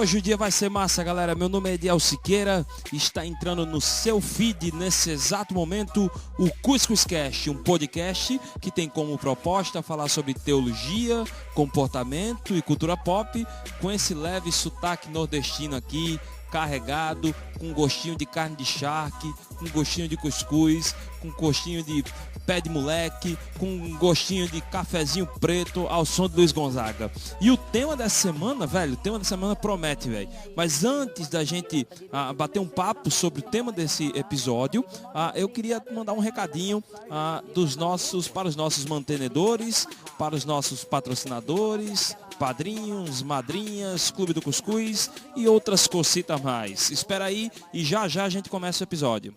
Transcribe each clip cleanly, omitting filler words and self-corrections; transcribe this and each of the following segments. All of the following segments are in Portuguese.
Hoje o dia vai ser massa, galera. Meu nome é Ediel Siqueira e está entrando no seu feed nesse exato momento o Cuscuzcast, um podcast que tem como proposta falar sobre teologia, comportamento e cultura pop, com esse leve sotaque nordestino aqui, carregado, com gostinho de carne de charque, com gostinho de cuscuz, com gostinho de pé de moleque, com gostinho de cafezinho preto ao som de Luiz Gonzaga. E o tema dessa semana, velho, o tema dessa semana promete, velho. Mas antes da gente bater um papo sobre o tema desse episódio, eu queria mandar um recadinho para os nossos mantenedores, para os nossos patrocinadores, padrinhos, madrinhas, Clube do Cuscuz e outras cositas mais. Espera aí e já a gente começa o episódio.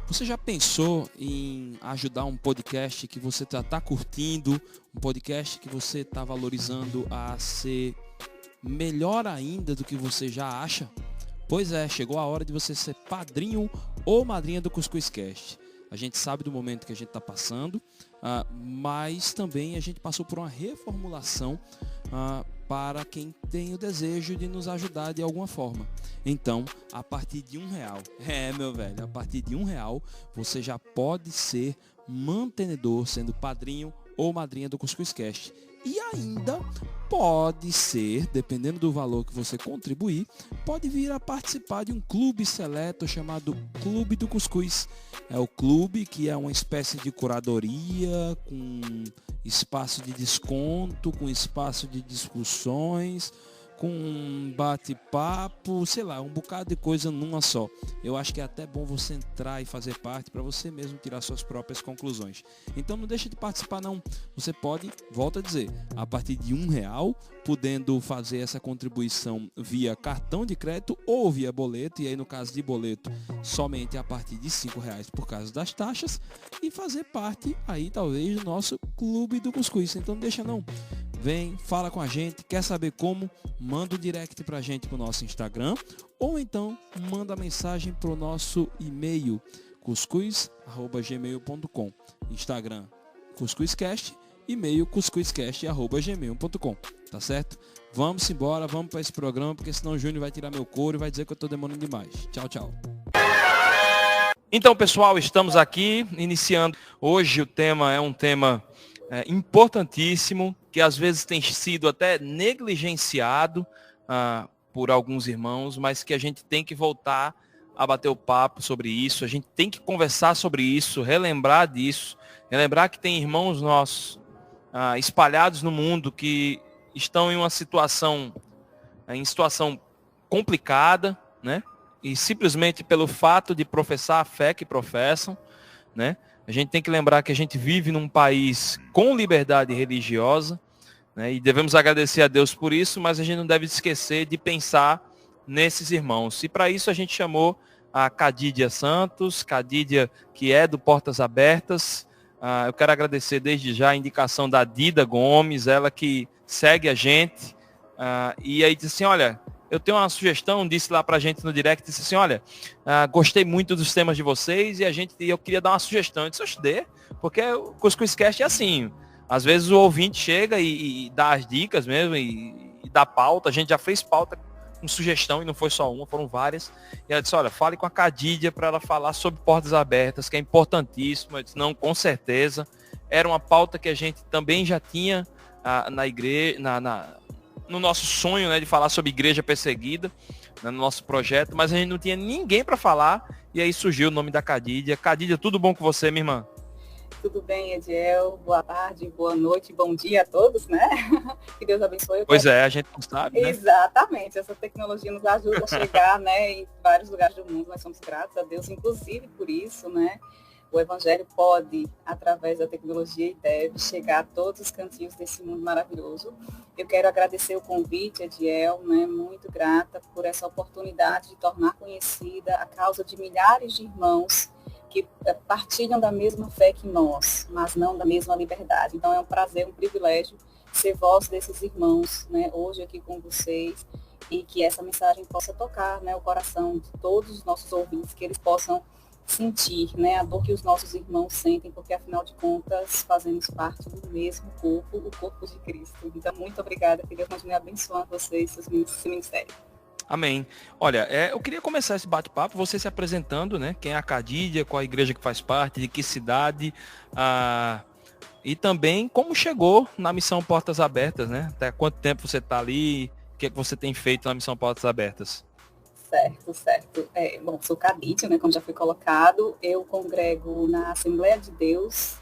Você já pensou em ajudar um podcast que você tá curtindo, um podcast que você está valorizando a ser melhor ainda do que você já acha? Pois é, chegou a hora de você ser padrinho ou madrinha do Cuscuzcast. A gente sabe do momento que a gente está passando, mas também a gente passou por uma reformulação para quem tem o desejo de nos ajudar de alguma forma. Então, a partir de R$1, meu velho, a partir de R$1 você já pode ser mantenedor, sendo padrinho ou madrinha do Cuscuzcast. E ainda pode ser, dependendo do valor que você contribuir, pode vir a participar de um clube seleto chamado Clube do Cuscuz. É o clube que é uma espécie de curadoria, com espaço de desconto, com espaço de discussões, com um bate-papo, sei lá, um bocado de coisa numa só. Eu acho que é até bom você entrar e fazer parte para você mesmo tirar suas próprias conclusões. Então não deixe de participar não. Você pode, volto a dizer, a partir de R$1, podendo fazer essa contribuição via cartão de crédito ou via boleto, e aí no caso de boleto, somente a partir de R$5 por causa das taxas, e fazer parte aí talvez do nosso Clube do Cuscuz. Então não deixa não. Vem, fala com a gente, quer saber como? Manda um direct pra gente pro nosso Instagram ou então manda mensagem pro nosso e-mail cuscuz@gmail.com. Instagram Cuscuzcast, e-mail cuscuzcast@gmail.com. Tá certo? Vamos embora, vamos para esse programa, porque senão o Júnior vai tirar meu couro e vai dizer que eu tô demorando demais. Tchau, tchau. Então, pessoal, estamos aqui iniciando. Hoje o tema é um tema importantíssimo, que às vezes tem sido até negligenciado por alguns irmãos, mas que a gente tem que voltar a bater o papo sobre isso, a gente tem que conversar sobre isso, relembrar disso, relembrar que tem irmãos nossos espalhados no mundo que estão em situação complicada, né? E simplesmente pelo fato de professar a fé que professam, né? A gente tem que lembrar que a gente vive num país com liberdade religiosa, né, e devemos agradecer a Deus por isso, mas a gente não deve esquecer de pensar nesses irmãos. E para isso a gente chamou a Cadídia Santos, Cadídia que é do Portas Abertas. Eu quero agradecer desde já a indicação da Dida Gomes, ela que segue a gente. E aí disse assim, olha, eu tenho uma sugestão, disse lá pra gente no direct, disse assim, olha, gostei muito dos temas de vocês e eu queria dar uma sugestão. Eu disse, oxe, dê, porque o Cuscuzcast é assim, às vezes o ouvinte chega e dá as dicas mesmo e dá pauta, a gente já fez pauta com sugestão e não foi só uma, foram várias. E ela disse, olha, fale com a Cadídia para ela falar sobre Portas Abertas, que é importantíssimo. Eu disse, não, com certeza. Era uma pauta que a gente também já tinha na igreja, no nosso sonho, né, de falar sobre igreja perseguida, né, no nosso projeto, mas a gente não tinha ninguém para falar, e aí surgiu o nome da Cadídia. Cadídia, tudo bom com você, minha irmã? Tudo bem, Ediel? Boa tarde, boa noite, bom dia a todos, né? Que Deus abençoe. Pois é, a gente não sabe, né? Exatamente, essa tecnologia nos ajuda a chegar, né, em vários lugares do mundo, nós somos gratos a Deus, inclusive por isso, né? O Evangelho pode, através da tecnologia, e deve chegar a todos os cantinhos desse mundo maravilhoso. Eu quero agradecer o convite, Ediel, né, muito grata por essa oportunidade de tornar conhecida a causa de milhares de irmãos que partilham da mesma fé que nós, mas não da mesma liberdade. Então é um prazer, um privilégio ser voz desses irmãos, né, hoje aqui com vocês, e que essa mensagem possa tocar, né, o coração de todos os nossos ouvintes, que eles possam sentir, né, a dor que os nossos irmãos sentem, porque afinal de contas fazemos parte do mesmo corpo, o corpo de Cristo. Então, muito obrigada, que Deus continue abençoando vocês e seus ministérios. Amém. Olha, eu queria começar esse bate-papo, você se apresentando, né? Quem é a Cadídia, qual a igreja que faz parte, de que cidade, e também como chegou na Missão Portas Abertas, né? Até quanto tempo você está ali, o que é que você tem feito na Missão Portas Abertas? Certo. Bom, sou Cadídia, né, como já foi colocado. Eu congrego na Assembleia de Deus,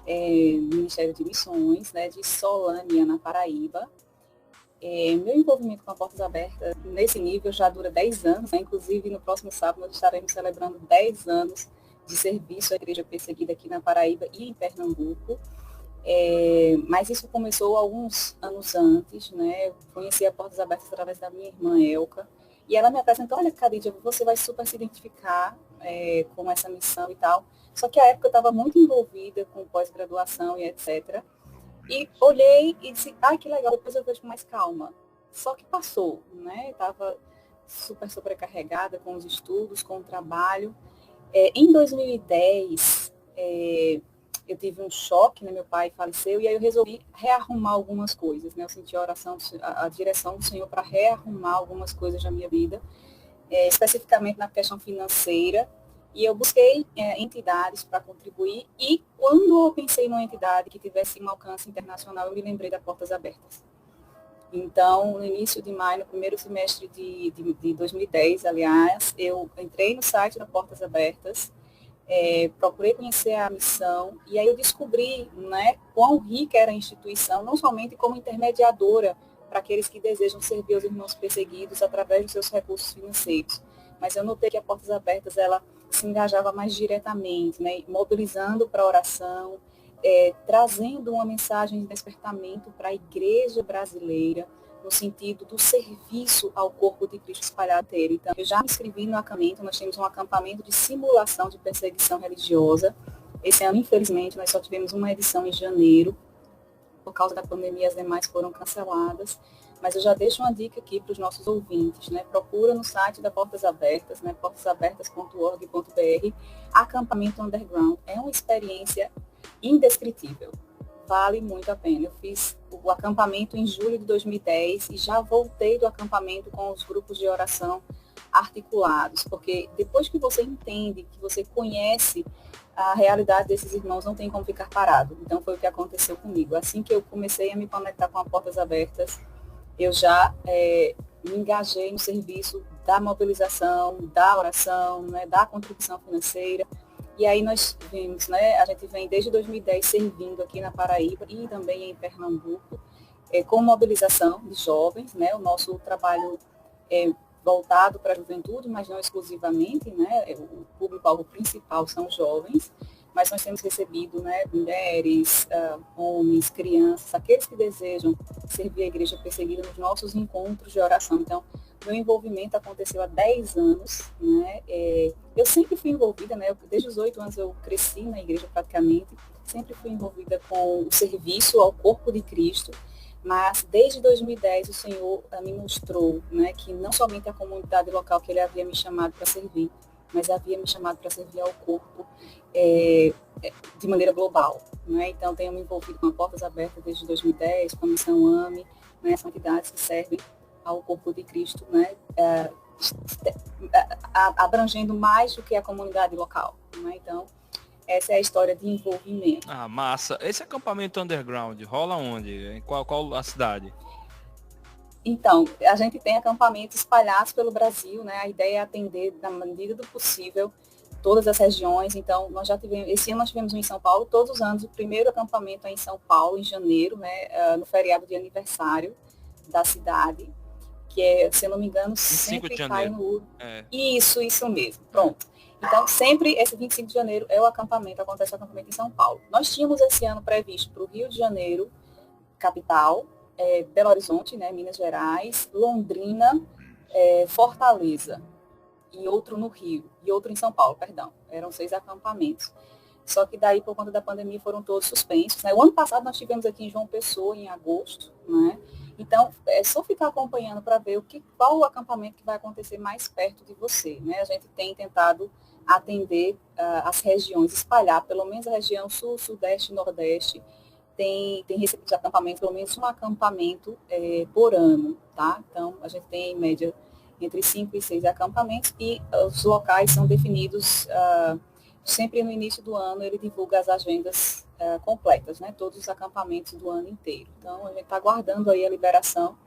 no Ministério de Missões, né, de Solânia, na Paraíba. Meu envolvimento com a Portas Abertas nesse nível já dura 10 anos, né? Inclusive no próximo sábado nós estaremos celebrando 10 anos de serviço à igreja perseguida aqui na Paraíba e em Pernambuco. Mas isso começou alguns anos antes, né? Eu conheci a Portas Abertas através da minha irmã Elka, e ela me apresentou: olha, Cadídia, você vai super se identificar com essa missão e tal. Só que a época eu estava muito envolvida com pós-graduação e etc. E olhei e disse: ai, que legal, depois eu vejo com mais calma. Só que passou, né? Estava super sobrecarregada com os estudos, com o trabalho. Em 2010, eu tive um choque, né? Meu pai faleceu, e aí eu resolvi rearrumar algumas coisas, né? Eu senti a direção do Senhor para rearrumar algumas coisas da minha vida, especificamente na questão financeira, e eu busquei entidades para contribuir, e quando eu pensei numa entidade que tivesse um alcance internacional, eu me lembrei da Portas Abertas. Então, no início de maio, no primeiro semestre de 2010, aliás, eu entrei no site da Portas Abertas, procurei conhecer a missão, e aí eu descobri, né, quão rica era a instituição, não somente como intermediadora para aqueles que desejam servir os irmãos perseguidos através dos seus recursos financeiros, mas eu notei que a Portas Abertas, ela se engajava mais diretamente, né, mobilizando para a oração, trazendo uma mensagem de despertamento para a igreja brasileira, no sentido do serviço ao corpo de Cristo espalhado inteiro. Então, eu já me inscrevi no acampamento, nós temos um acampamento de simulação de perseguição religiosa. Esse ano, infelizmente, nós só tivemos uma edição em janeiro, por causa da pandemia, as demais foram canceladas. Mas eu já deixo uma dica aqui para os nossos ouvintes, né? Procura no site da Portas Abertas, né? portasabertas.org.br, acampamento underground. É uma experiência indescritível. Vale muito a pena. Eu fiz o acampamento em julho de 2010 e já voltei do acampamento com os grupos de oração articulados, porque depois que você entende, que você conhece a realidade desses irmãos, não tem como ficar parado. Então foi o que aconteceu comigo. Assim que eu comecei a me conectar com a Portas Abertas, eu já me engajei no serviço da mobilização, da oração, né, da contribuição financeira. E aí nós vimos, né, a gente vem desde 2010 servindo aqui na Paraíba e também em Pernambuco, com mobilização de jovens, né, o nosso trabalho é voltado para a juventude, mas não exclusivamente, né, o público-alvo principal são jovens, mas nós temos recebido, né, mulheres, homens, crianças, aqueles que desejam servir a igreja perseguida nos nossos encontros de oração. Então, meu envolvimento aconteceu há 10 anos, né? Eu sempre fui envolvida, né? Desde os 8 anos eu cresci na igreja praticamente, sempre fui envolvida com o serviço ao corpo de Cristo, mas desde 2010 o Senhor me mostrou, né, que não somente a comunidade local que Ele havia me chamado para servir, mas havia me chamado para servir ao corpo de maneira global, né? Então tenho me envolvido com a Portas Abertas desde 2010, com a Missão AME, né? São entidades que servem ao corpo de Cristo, né? Abrangendo mais do que a comunidade local, né? Então essa é a história de envolvimento. Ah, massa. Esse acampamento underground rola onde? Em qual a cidade? Então, a gente tem acampamentos espalhados pelo Brasil, né? A ideia é atender, na medida do possível, todas as regiões. Então, nós já tivemos, esse ano nós tivemos um em São Paulo, todos os anos. O primeiro acampamento é em São Paulo, em janeiro, né? No feriado de aniversário da cidade, que é, se eu não me engano, sempre cai no... Isso mesmo. Pronto. Então, sempre esse 25 de janeiro é o acampamento, acontece o acampamento em São Paulo. Nós tínhamos esse ano previsto para o Rio de Janeiro, capital, Belo Horizonte, né, Minas Gerais, Londrina, Fortaleza, e outro no Rio, e outro em São Paulo, perdão. Eram 6 acampamentos. Só que daí, por conta da pandemia, foram todos suspensos, né? O ano passado nós tivemos aqui em João Pessoa, em agosto, né? Então, é só ficar acompanhando para ver qual o acampamento que vai acontecer mais perto de você, né? A gente tem tentado atender as regiões, espalhar, pelo menos a região sul, sudeste, nordeste, tem recebido acampamento, pelo menos um acampamento por ano, tá? Então, a gente tem, em média, entre 5 e 6 acampamentos e os locais são definidos, sempre no início do ano, ele divulga as agendas completas, né? Todos os acampamentos do ano inteiro. Então, a gente está aguardando aí a liberação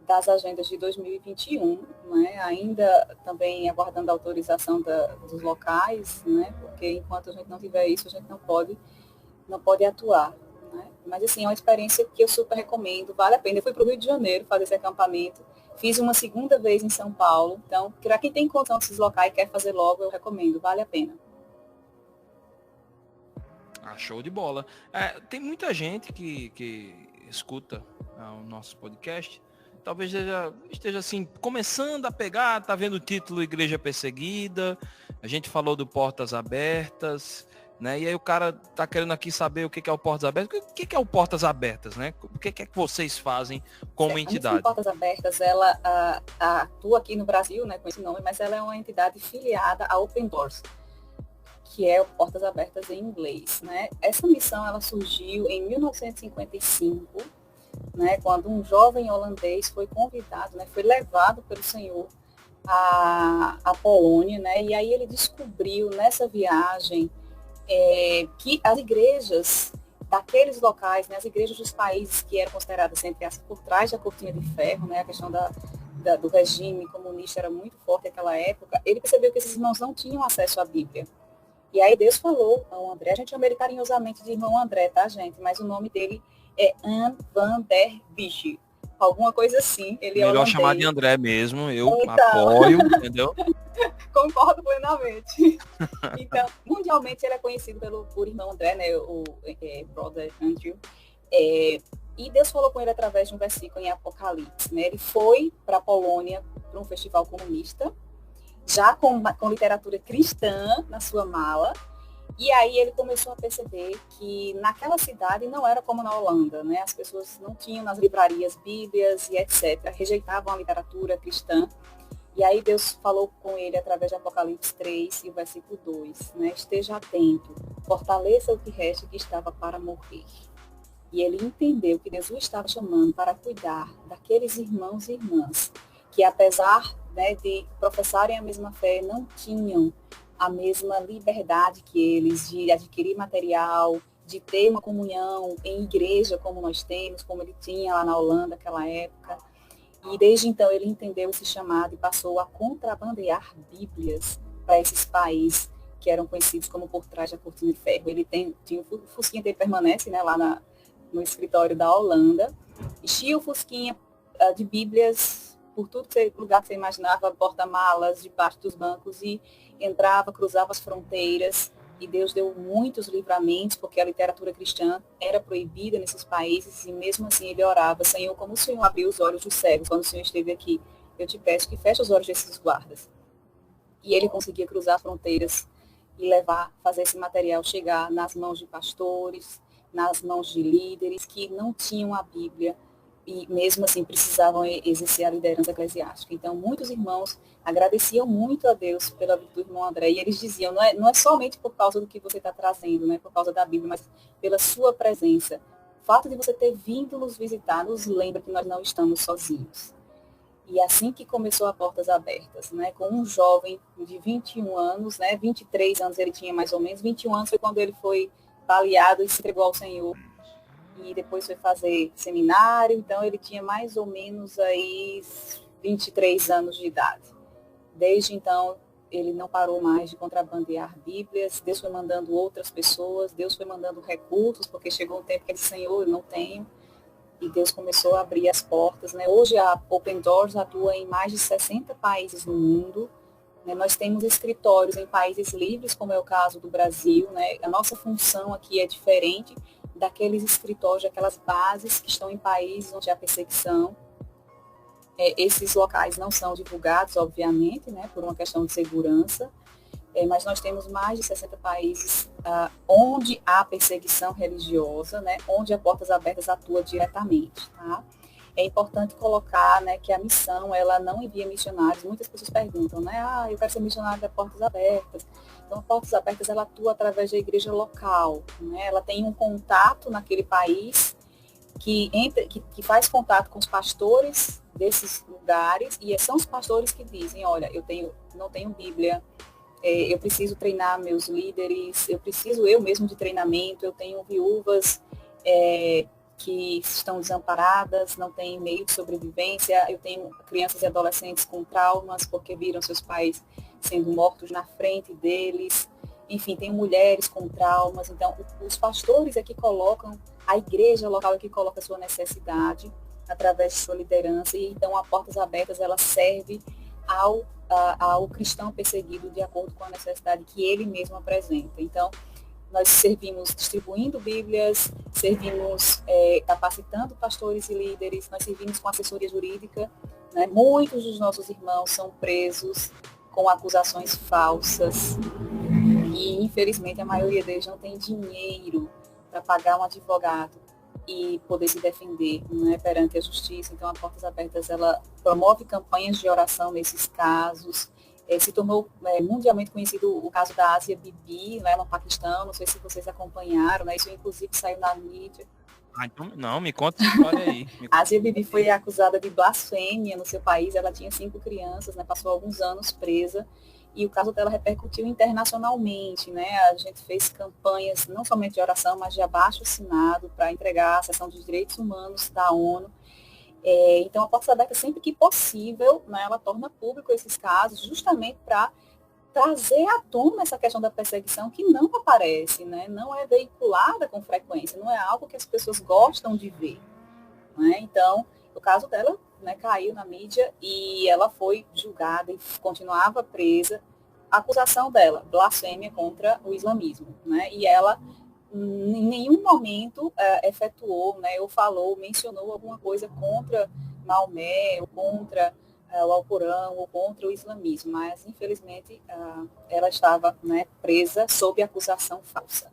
das agendas de 2021, né? Ainda também aguardando a autorização dos locais, né? Porque enquanto a gente não tiver isso, a gente não pode atuar. Né? Mas, assim, é uma experiência que eu super recomendo, vale a pena. Eu fui para o Rio de Janeiro fazer esse acampamento, fiz uma segunda vez em São Paulo. Então, para quem tem condição de se deslocar e quer fazer logo, eu recomendo, vale a pena. Show de bola. Tem muita gente que escuta o nosso podcast, talvez esteja assim, começando a pegar, tá vendo o título Igreja Perseguida, a gente falou do Portas Abertas, né? E aí o cara tá querendo aqui saber o que é o Portas Abertas. O que é o Portas Abertas, né? O que é que vocês fazem como entidade? A Portas Abertas, ela atua aqui no Brasil, né, com esse nome, mas ela é uma entidade filiada à Open Doors, que é o Portas Abertas em inglês, né? Essa missão, ela surgiu em 1955, né, quando um jovem holandês foi convidado, né, foi levado pelo Senhor à Polônia, né? E aí ele descobriu nessa viagem que as igrejas daqueles locais, né, as igrejas dos países que eram consideradas, entre aspas, por trás da cortina de ferro, né, a questão do regime comunista era muito forte naquela época, ele percebeu que esses irmãos não tinham acesso à Bíblia. E aí Deus falou, irmão André, a gente chama ele carinhosamente de irmão André, tá, gente? Mas o nome dele é An van der Beek, alguma coisa assim. Ele melhor holandês. Chamar de André mesmo, eu apoio, entendeu? Concordo plenamente. Então, mundialmente ele é conhecido por irmão André, né, o Brother Andrew. E Deus falou com ele através de um versículo em Apocalipse. Né? Ele foi para a Polônia para um festival comunista, já com literatura cristã na sua mala. E aí ele começou a perceber que naquela cidade não era como na Holanda, né? As pessoas não tinham nas livrarias Bíblias e etc. Rejeitavam a literatura cristã. E aí Deus falou com ele através de Apocalipse 3 e o versículo 2, né? Esteja atento, fortaleça o que resta que estava para morrer. E ele entendeu que Deus o estava chamando para cuidar daqueles irmãos e irmãs que, apesar, né, de professarem a mesma fé, não tinham a mesma liberdade que eles de adquirir material, de ter uma comunhão em igreja como nós temos, como ele tinha lá na Holanda naquela época. E desde então ele entendeu esse chamado e passou a contrabandear Bíblias para esses países que eram conhecidos como por trás da cortina de ferro. Ele tinha o fusquinha dele, permanece, né, lá no escritório da Holanda, enchia o fusquinha de Bíblias por tudo lugar que você imaginava, porta-malas, debaixo dos bancos, e entrava, cruzava as fronteiras, e Deus deu muitos livramentos, porque a literatura cristã era proibida nesses países, e mesmo assim ele orava: Senhor, como o Senhor abriu os olhos dos cegos quando o Senhor esteve aqui, eu te peço que feche os olhos desses guardas. E ele conseguia cruzar fronteiras e fazer esse material chegar nas mãos de pastores, nas mãos de líderes que não tinham a Bíblia e mesmo assim precisavam exercer a liderança eclesiástica. Então, muitos irmãos agradeciam muito a Deus pela vida do irmão André, e eles diziam: não é somente por causa do que você está trazendo, né, por causa da Bíblia, mas pela sua presença. O fato de você ter vindo nos visitar nos lembra que nós não estamos sozinhos. E assim que começou a Portas Abertas, né, com um jovem de 21 anos, né, 23 anos ele tinha mais ou menos, 21 anos foi quando ele foi baleado e se entregou ao Senhor. E depois foi fazer seminário, então ele tinha mais ou menos aí 23 anos de idade. Desde então, ele não parou mais de contrabandear Bíblias, Deus foi mandando outras pessoas, Deus foi mandando recursos, porque chegou um tempo que ele disse: Senhor, eu não tenho, e Deus começou a abrir as portas. Né? Hoje a Open Doors atua em mais de 60 países no mundo. Né? Nós temos escritórios em países livres, como é o caso do Brasil. Né? A nossa função aqui é diferente daqueles escritórios, daquelas bases que estão em países onde há perseguição. Esses locais não são divulgados, obviamente, né, por uma questão de segurança, mas nós temos mais de 60 países onde há perseguição religiosa, né, onde a Portas Abertas atua diretamente. Tá? é importante colocar, né, que a missão, ela não envia missionários. Muitas pessoas perguntam, né, eu quero ser missionário da Portas Abertas. Então, a Portas Abertas, ela atua através da igreja local, né? Ela tem um contato naquele país que faz contato com os pastores desses lugares, e são os pastores que dizem, olha, não tenho Bíblia, eu preciso treinar meus líderes, eu preciso eu mesmo de treinamento, eu tenho viúvas que estão desamparadas, não têm meio de sobrevivência, eu tenho crianças e adolescentes com traumas porque viram seus pais sendo mortos na frente deles, enfim, tem mulheres com traumas. Então, os pastores aqui colocam, a igreja local aqui coloca a sua necessidade através de sua liderança, e então a Portas Abertas, ela serve ao cristão perseguido de acordo com a necessidade que ele mesmo apresenta. Então, nós servimos distribuindo Bíblias, servimos capacitando pastores e líderes, nós servimos com assessoria jurídica, né? Muitos dos nossos irmãos são presos com acusações falsas e, infelizmente, a maioria deles não tem dinheiro para pagar um advogado e poder se defender, né, perante a justiça. Então, a Portas Abertas, ela promove campanhas de oração nesses casos. Se tornou mundialmente conhecido o caso da Asia Bibi, né, no Paquistão, não sei se vocês acompanharam, né, isso inclusive saiu na mídia. Então, não, me conta essa história aí. A Asia Bibi foi acusada de blasfêmia no seu país, ela tinha 5 crianças, né, passou alguns anos presa, e o caso dela repercutiu internacionalmente, né? A gente fez campanhas não somente de oração, mas de abaixo-assinado para entregar a Seção de Direitos Humanos da ONU. Então, a Portas Abertas, sempre que possível, né, ela torna público esses casos, justamente para trazer à tona essa questão da perseguição que não aparece, né? Não é veiculada com frequência, não é algo que as pessoas gostam de ver, né? Então, o caso dela, né, caiu na mídia e ela foi julgada e continuava presa. A acusação dela, blasfêmia contra o islamismo, né? E ela em nenhum momento efetuou, né, ou falou, mencionou alguma coisa contra Maomé, ou contra o Alcorão, ou contra o islamismo, mas infelizmente ela estava, né, presa sob acusação falsa.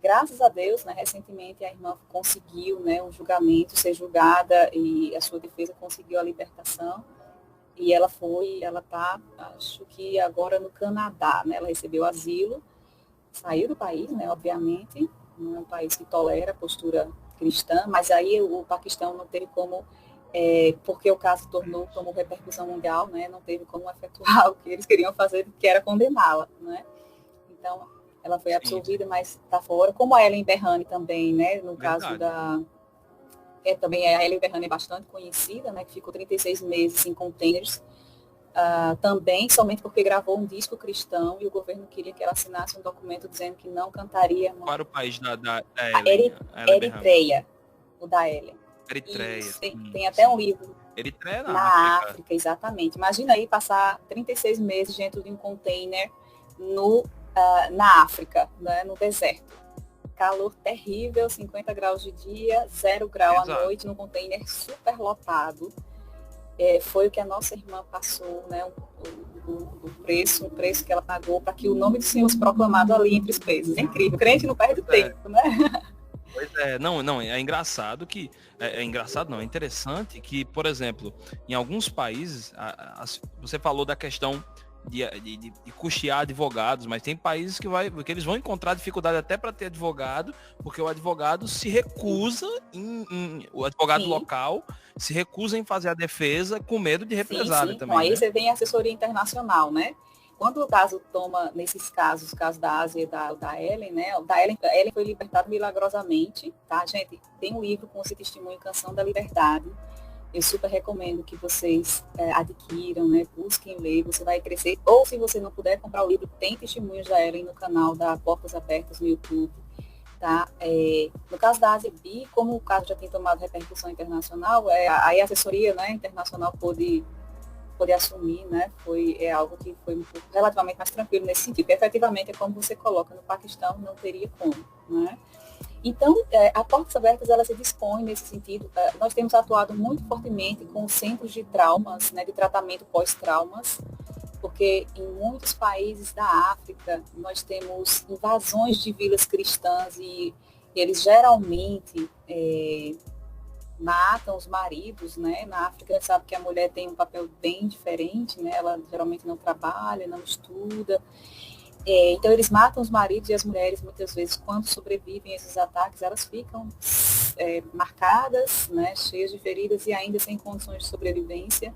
Graças a Deus, né, recentemente a irmã conseguiu, né, o julgamento, ser julgada, e a sua defesa conseguiu a libertação. E ela está, acho que agora no Canadá, né, ela recebeu asilo, saiu do país, né, obviamente, não é um país que tolera a postura cristã, mas aí o Paquistão não teve como, porque o caso tomou repercussão mundial, né, não teve como efetuar o que eles queriam fazer, que era condená-la, né. Então, ela foi absolvida, mas está fora, como a Ellen Berrane também, né, no caso da... também a Ellen Berrane é bastante conhecida, né, que ficou 36 meses em containers, também somente porque gravou um disco cristão e o governo queria que ela assinasse um documento dizendo que não cantaria... Qual era o país da Ellen? Eritreia, o da Ellen. Eritreia. Isso, tem até um livro. Eritreia na África, exatamente. Imagina aí passar 36 meses dentro de um container na África, né, no deserto. Calor terrível, 50 graus de dia, 0 grau à noite, num container super lotado. Foi o que a nossa irmã passou, né, o preço que ela pagou para que o nome do Senhor fosse proclamado ali entre os pesos. É incrível, crente não perde tempo, né? Pois é, não, é engraçado que, é interessante que, por exemplo, em alguns países, você falou da questão de custear advogados, mas tem países que eles vão encontrar dificuldade até para ter advogado, porque o advogado se recusa, o advogado Sim. local se recusa em fazer a defesa com medo de represália sim. também. Então, aí né? você tem a assessoria internacional, né? Quando o caso toma, nesses casos, o caso da Ásia e da Ellen, né? A Ellen foi libertada milagrosamente, tá, gente? Tem um livro com esse testemunho, Canção da Liberdade. Eu super recomendo que vocês adquiram, né? Busquem ler, você vai crescer. Ou se você não puder comprar o livro, tem testemunhos da Ellen no canal da Portas Abertas no YouTube. Tá? No caso da Asia Bibi, como o caso já tem tomado repercussão internacional, aí a assessoria, né, internacional pôde assumir, né? É algo que foi relativamente mais tranquilo nesse sentido. E, efetivamente, é como você coloca, no Paquistão não teria como, né? Então, a Portas Abertas, ela se dispõe nesse sentido. Nós temos atuado muito fortemente com centros de traumas, né, de tratamento pós-traumas, porque em muitos países da África nós temos invasões de vilas cristãs e eles geralmente matam os maridos, né? Na África a gente sabe que a mulher tem um papel bem diferente, né? Ela geralmente não trabalha, não estuda. Então eles matam os maridos e as mulheres, muitas vezes, quando sobrevivem a esses ataques, elas ficam marcadas, né? Cheias de feridas e ainda sem condições de sobrevivência.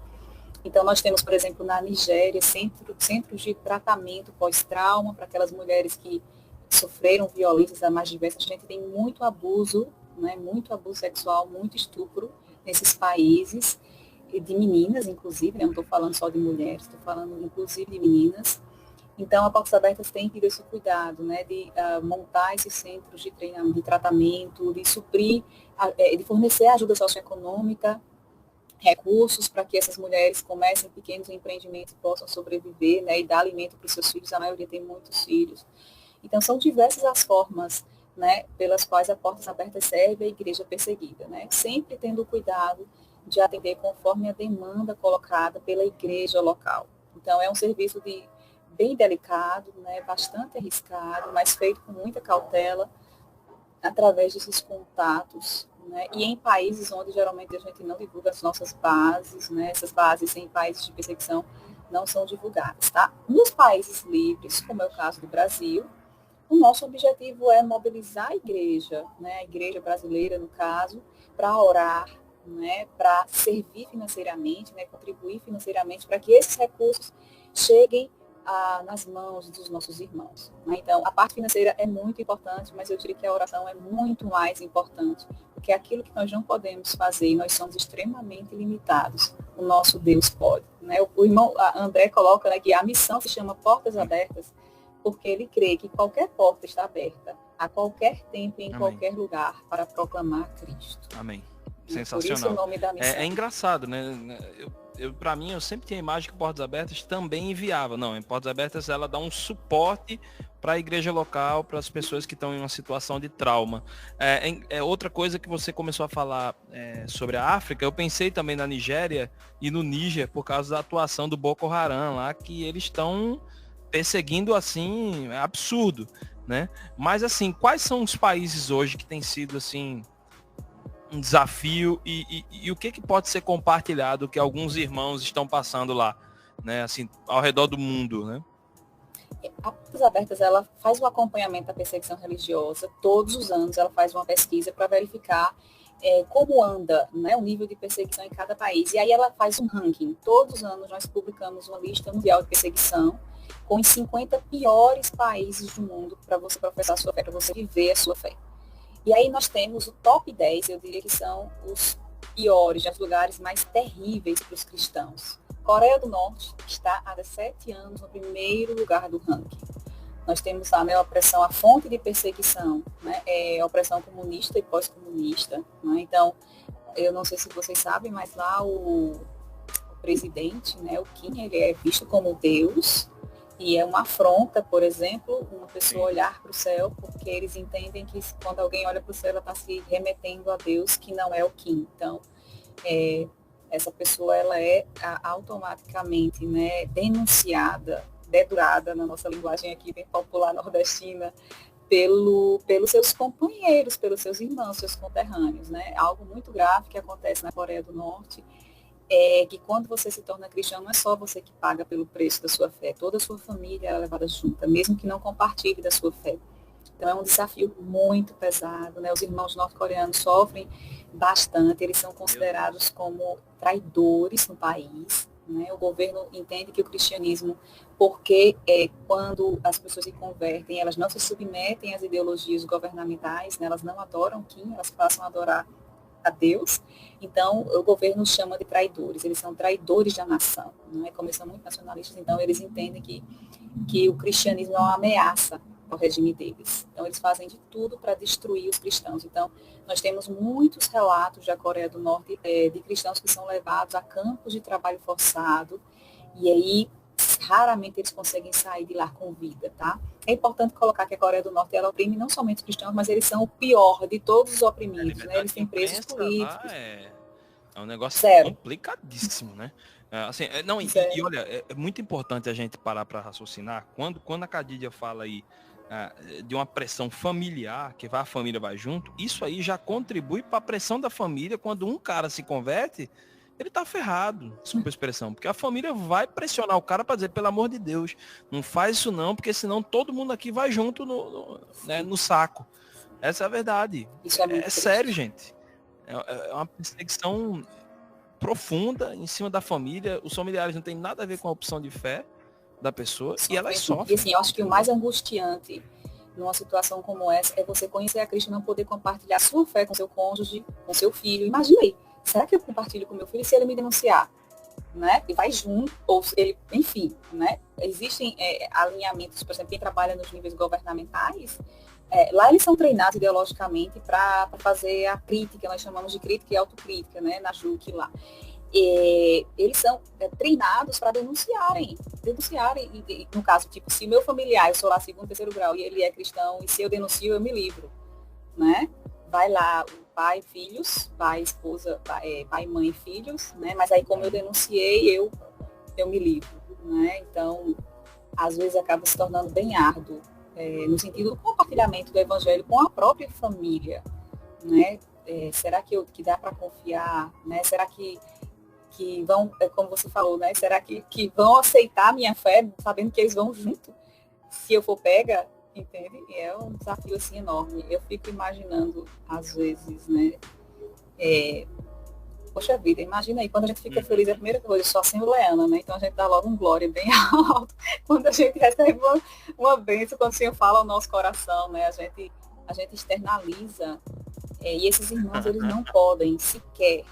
Então nós temos, por exemplo, na Nigéria, centros de tratamento pós-trauma para aquelas mulheres que sofreram violências das mais diversas. A gente tem muito abuso, né? Muito abuso sexual, muito estupro nesses países, de meninas, inclusive, né? Não estou falando só de mulheres, estou falando inclusive de meninas. Então, a Portas Abertas tem tido esse cuidado, né, de montar esses centros de treinamento, de tratamento, de suprir, de fornecer ajuda socioeconômica, recursos para que essas mulheres comecem pequenos empreendimentos e possam sobreviver, né, e dar alimento para os seus filhos. A maioria tem muitos filhos. Então, são diversas as formas, né, pelas quais a Portas Abertas serve a igreja perseguida, né, sempre tendo cuidado de atender conforme a demanda colocada pela igreja local. Então, é um serviço bem delicado, né, bastante arriscado, mas feito com muita cautela, através desses contatos, né, e em países onde geralmente a gente não divulga as nossas bases, né, essas bases em países de perseguição não são divulgadas, tá? Nos países livres, como é o caso do Brasil, o nosso objetivo é mobilizar a igreja, né, a igreja brasileira, no caso, para orar, né, para servir financeiramente, né, contribuir financeiramente para que esses recursos cheguem nas mãos dos nossos irmãos. Né? Então, a parte financeira é muito importante, mas eu diria que a oração é muito mais importante, porque aquilo que nós não podemos fazer, nós somos extremamente limitados, o nosso Deus pode. Né? O irmão André coloca, né, que a missão se chama Portas Abertas, porque ele crê que qualquer porta está aberta, a qualquer tempo e em qualquer lugar, para proclamar Cristo. Amém. Sensacional. Por isso o nome da missão. É engraçado, né? Para mim, eu sempre tinha a imagem que Portas Abertas também enviava. Não, em Portas Abertas ela dá um suporte para a igreja local, para as pessoas que estão em uma situação de trauma. Outra coisa que você começou a falar sobre a África, eu pensei também na Nigéria e no Níger, por causa da atuação do Boko Haram lá, que eles estão perseguindo assim, é absurdo, né? Mas assim, quais são os países hoje que têm sido assim um desafio e o que pode ser compartilhado que alguns irmãos estão passando lá, né, assim, ao redor do mundo, né? A Portas Abertas, ela faz o acompanhamento da perseguição religiosa, todos os anos ela faz uma pesquisa para verificar como anda, né, o nível de perseguição em cada país, e aí ela faz um ranking. Todos os anos nós publicamos uma lista mundial de perseguição com os 50 piores países do mundo para você professar a sua fé, para você viver a sua fé. E aí nós temos o top 10, eu diria que são os piores, os lugares mais terríveis para os cristãos. Coreia do Norte está há 7 anos no primeiro lugar do ranking. Nós temos lá, né, a opressão, a fonte de perseguição, né, a opressão comunista e pós-comunista. Né? Então, eu não sei se vocês sabem, mas lá o presidente, né, o Kim, ele é visto como Deus. E é uma afronta, por exemplo, uma pessoa olhar para o céu, porque eles entendem que quando alguém olha para o céu, ela está se remetendo a Deus, que não é o Kim. Então, essa pessoa ela é automaticamente, né, denunciada, dedurada, na nossa linguagem aqui bem popular nordestina, pelos seus companheiros, pelos seus irmãos, seus conterrâneos. Né? Algo muito grave que acontece na Coreia do Norte, que quando você se torna cristão, não é só você que paga pelo preço da sua fé, toda a sua família é levada junta, mesmo que não compartilhe da sua fé. Então é um desafio muito pesado, né? Os irmãos norte-coreanos sofrem bastante, eles são considerados como traidores no país, né? O governo entende que o cristianismo, porque quando as pessoas se convertem, elas não se submetem às ideologias governamentais, né? Elas não adoram Kim, elas passam a adorar a Deus. Então, o governo chama de traidores, eles são traidores da nação, não é? Como eles são muito nacionalistas, então eles entendem que o cristianismo é uma ameaça ao regime deles. Então, eles fazem de tudo para destruir os cristãos. Então, nós temos muitos relatos da Coreia do Norte de cristãos que são levados a campos de trabalho forçado, e aí raramente eles conseguem sair de lá com vida, tá? É importante colocar que a Coreia do Norte, ela oprime não somente os cristãos, mas eles são o pior de todos os oprimidos, né? Eles têm presos políticos. É um negócio complicadíssimo, né? Assim, olha, é muito importante a gente parar para raciocinar. Quando a Khadija fala aí de uma pressão familiar, que a família vai junto, isso aí já contribui para a pressão da família. Quando um cara se converte, ele tá ferrado, desculpa a expressão, porque a família vai pressionar o cara para dizer, pelo amor de Deus, não faz isso não, porque senão todo mundo aqui vai junto no saco. Essa é a verdade. Isso é sério, gente. É uma perseguição profunda em cima da família. Os familiares não têm nada a ver com a opção de fé da pessoa e elas sofrem. E assim, eu acho que o mais angustiante numa situação como essa é você conhecer a Cristo e não poder compartilhar sua fé com seu cônjuge, com seu filho. Imagina aí, será que eu compartilho com meu filho se ele me denunciar? Né? E vai junto, ou ele, enfim, né? Existem alinhamentos, por exemplo, quem trabalha nos níveis governamentais, lá eles são treinados ideologicamente para fazer a crítica, nós chamamos de crítica e autocrítica, né? Na JUC lá. Eles são treinados para denunciarem, no caso, tipo, se o meu familiar, eu sou lá segundo, terceiro grau, e ele é cristão, e se eu denuncio, eu me livro, né? Vai lá o pai, filhos, pai, esposa, pai, mãe, filhos, né? Mas aí como eu denunciei, eu me livro, né? Então, às vezes acaba se tornando bem árduo, no sentido do compartilhamento do evangelho com a própria família, né? Será que dá para confiar, né? Será que vão, como você falou, né? Será que vão aceitar a minha fé, sabendo que eles vão junto? Se eu for pega, entende? É um desafio assim enorme. Eu fico imaginando, às vezes, né? Poxa vida, imagina aí, quando a gente fica feliz, a primeira coisa, só assim o Leana, né? Então a gente dá logo um glória bem alto. Quando a gente recebe uma bênção, quando o Senhor fala ao nosso coração, né? A gente externaliza. E esses irmãos, eles não podem sequer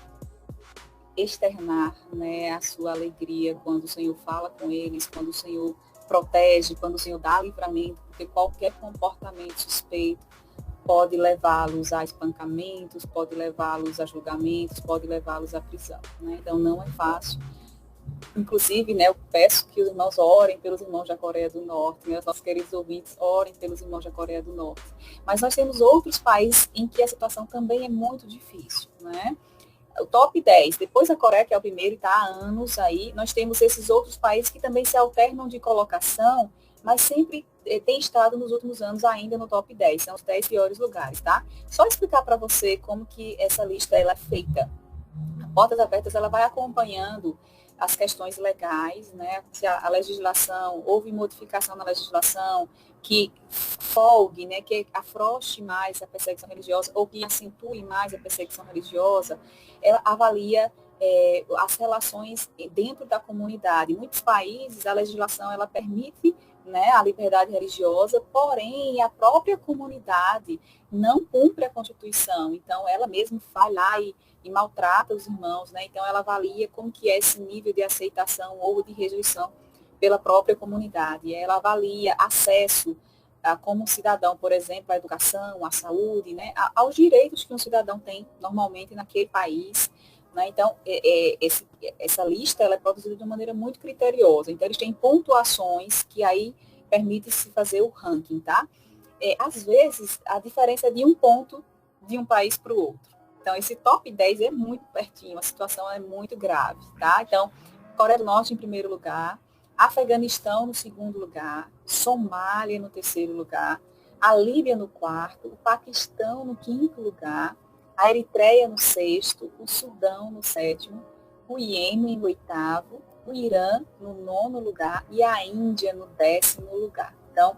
externar, né, a sua alegria quando o Senhor fala com eles, quando o Senhor protege, quando o Senhor dá livramento, porque qualquer comportamento suspeito pode levá-los a espancamentos, pode levá-los a julgamentos, pode levá-los à prisão, né? Então não é fácil. Inclusive, né, eu peço que os irmãos orem pelos irmãos da Coreia do Norte, né, os nossos queridos ouvintes orem pelos irmãos da Coreia do Norte. Mas nós temos outros países em que a situação também é muito difícil, né? O top 10, depois da Coreia, que é o primeiro e está há anos aí, nós temos esses outros países que também se alternam de colocação, mas sempre tem estado nos últimos anos ainda no top 10, são os 10 piores lugares, tá? Só explicar para você como que essa lista ela é feita. A Portas Abertas ela vai acompanhando as questões legais, né? Se a legislação, houve modificação na legislação que folgue, né? Que afrouxe mais a perseguição religiosa ou que acentue mais a perseguição religiosa, ela avalia as relações dentro da comunidade. Em muitos países, a legislação ela permite, né, a liberdade religiosa, porém, a própria comunidade não cumpre a Constituição. Então, ela mesma vai lá e maltrata os irmãos, né? Então, ela avalia como que é esse nível de aceitação ou de rejeição pela própria comunidade. Ela avalia acesso como cidadão, por exemplo, à educação, à saúde, né? Aos direitos que um cidadão tem normalmente naquele país. Né? Então, essa lista ela é produzida de uma maneira muito criteriosa. Então, eles têm pontuações que aí permite-se fazer o ranking, tá? Às vezes, a diferença é de um ponto de um país para o outro. Então, esse top 10 é muito pertinho, a situação é muito grave, tá? Então, Coreia do Norte em primeiro lugar, Afeganistão no segundo lugar, Somália no terceiro lugar, a Líbia no quarto, o Paquistão no quinto lugar, a Eritreia no sexto, o Sudão no sétimo, o Iêmen no oitavo, o Irã no nono lugar e a Índia no 10º lugar. Então,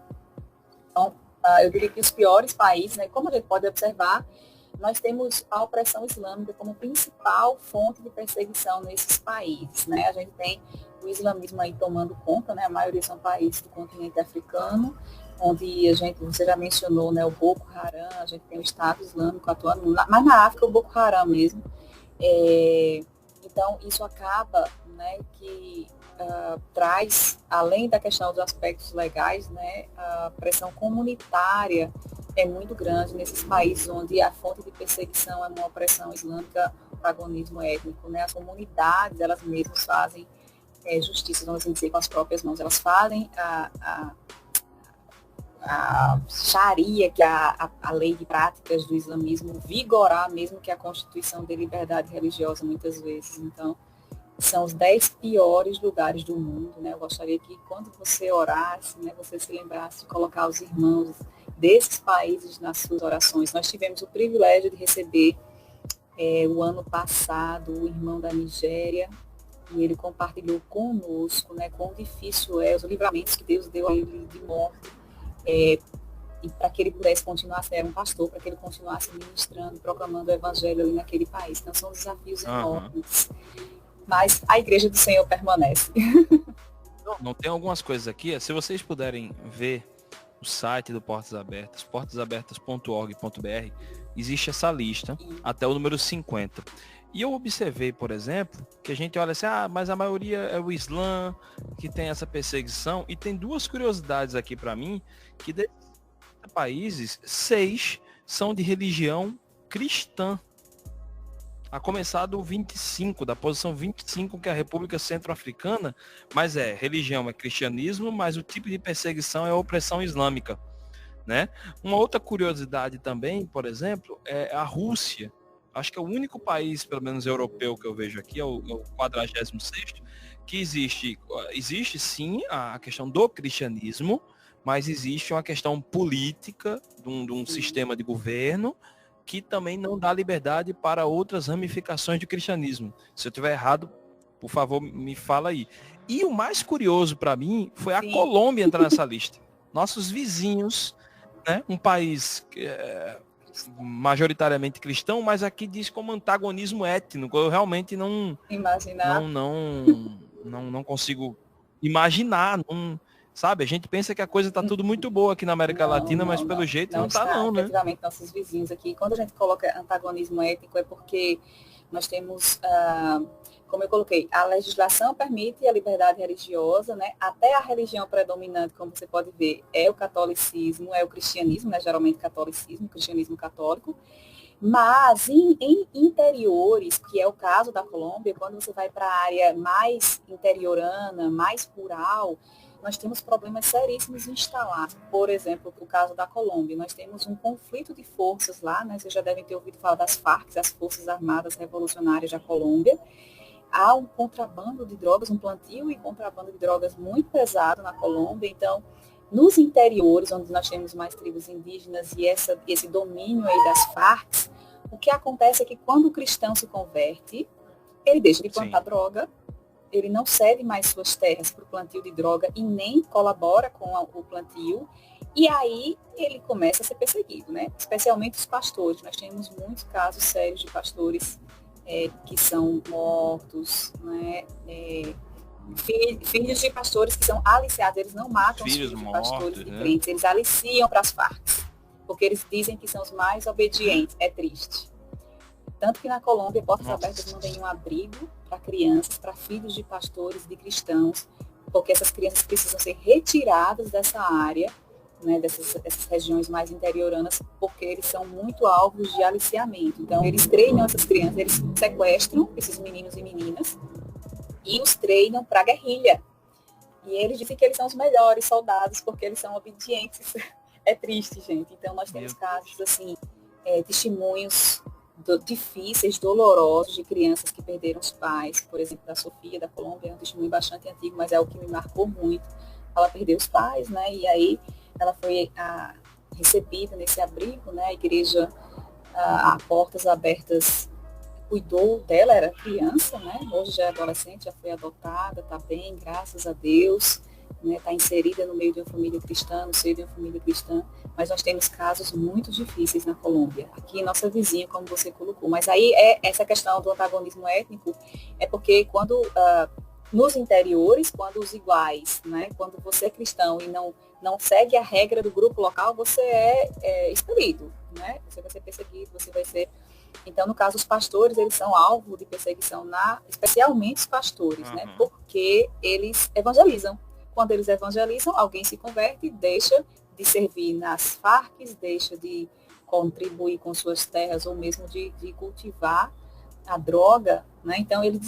eu diria que os piores países, né, como a gente pode observar, nós temos a opressão islâmica como principal fonte de perseguição nesses países. Né? A gente tem o islamismo aí tomando conta, né? A maioria são países do continente africano, onde você já mencionou, né, o Boko Haram, a gente tem o Estado Islâmico atuando, mas na África o Boko Haram mesmo. Então, isso acaba, né, que traz, além da questão dos aspectos legais, né, a pressão comunitária é muito grande nesses países onde a fonte de perseguição é uma opressão islâmica, protagonismo étnico. Né? As comunidades, elas mesmas fazem justiça, vamos dizer, com as próprias mãos. Elas fazem a Sharia, que é a lei de práticas do islamismo, vigorar mesmo que a Constituição dê liberdade religiosa muitas vezes. Então, são os 10 piores lugares do mundo, né? Eu gostaria que quando você orasse, né, você se lembrasse de colocar os irmãos desses países nas suas orações. Nós tivemos o privilégio de receber o ano passado o irmão da Nigéria, e ele compartilhou conosco, né, quão difícil é os livramentos que Deus deu a ele de morte, e para que ele pudesse continuar, era um pastor, para que ele continuasse ministrando, proclamando o evangelho ali naquele país. Então são desafios enormes. Mas a igreja do Senhor permanece. Não tem algumas coisas aqui, se vocês puderem ver o site do Portas Abertas, portasabertas.org.br, existe essa lista até o número 50. E eu observei, por exemplo, que a gente olha assim, mas a maioria é o Islã que tem essa perseguição, e tem duas curiosidades aqui para mim, que desses países, 6 são de religião cristã. A começar do 25, da posição 25, que é a República Centro-Africana, mas religião é cristianismo, mas o tipo de perseguição é a opressão islâmica, né? Uma outra curiosidade também, por exemplo, é a Rússia. Acho que é o único país, pelo menos europeu, que eu vejo aqui, é o 46º, que existe sim a questão do cristianismo, mas existe uma questão política de um sistema de governo que também não dá liberdade para outras ramificações do cristianismo. Se eu estiver errado, por favor, me fala aí. E o mais curioso para mim foi a Colômbia entrar nessa lista. Nossos vizinhos, né? Um país majoritariamente cristão, mas aqui diz como antagonismo étnico. Eu realmente não consigo imaginar. Sabe, a gente pensa que a coisa está tudo muito boa aqui na América Latina, mas pelo jeito não está não, né? Efetivamente, nossos vizinhos aqui, quando a gente coloca antagonismo étnico, é porque nós temos, como eu coloquei, a legislação permite a liberdade religiosa, né? Até a religião predominante, como você pode ver, é o catolicismo, é o cristianismo, né? Geralmente catolicismo, cristianismo católico. Mas em interiores, que é o caso da Colômbia, quando você vai para a área mais interiorana, mais rural, nós temos problemas seríssimos instalados. Por exemplo, o caso da Colômbia, nós temos um conflito de forças lá, né? Vocês já devem ter ouvido falar das FARC, as Forças Armadas Revolucionárias da Colômbia. Há um contrabando de drogas, um plantio e contrabando de drogas muito pesado na Colômbia. Então, nos interiores, onde nós temos mais tribos indígenas e esse domínio aí das FARC, o que acontece é que quando o cristão se converte, ele deixa de plantar droga, ele não cede mais suas terras para o plantio de droga e nem colabora com o plantio, e aí ele começa a ser perseguido, né? Especialmente os pastores. Nós temos muitos casos sérios de pastores que são mortos, né? Filhos de pastores que são aliciados, eles não matam os filhos de pastores de crentes, eles aliciam para as Farc, porque eles dizem que são os mais obedientes. É triste. Tanto que na Colômbia, Portas Abertas mantém um abrigo para crianças, para filhos de pastores, de cristãos, porque essas crianças precisam ser retiradas dessa área, né, dessas regiões mais interioranas, porque eles são muito alvos de aliciamento. Então, eles treinam essas crianças, eles sequestram esses meninos e meninas e os treinam para a guerrilha. E eles dizem que eles são os melhores soldados porque eles são obedientes. É triste, gente. Então, nós temos casos, assim, testemunhos difíceis, dolorosos, de crianças que perderam os pais. Por exemplo, da Sofia, da Colômbia, é um testemunho bastante antigo, mas é o que me marcou muito. Ela perdeu os pais, né? E aí ela foi recebida nesse abrigo, né? A igreja, a Portas Abertas, cuidou dela, era criança, né? Hoje já é adolescente, já foi adotada, está bem, graças a Deus. Está inserida no meio de uma família cristã, no seio de uma família cristã, mas nós temos casos muito difíceis na Colômbia, aqui nossa vizinha, como você colocou. Mas aí essa questão do antagonismo étnico é porque quando nos interiores, quando os iguais, né, quando você é cristão e não segue a regra do grupo local, você é expelido, né? Você vai ser perseguido, você vai ser... Então, no caso, os pastores, eles são alvo de perseguição, especialmente os pastores, né? Porque eles evangelizam. Quando eles evangelizam, alguém se converte, deixa de servir nas Farc, deixa de contribuir com suas terras ou mesmo de cultivar a droga, né? Então ele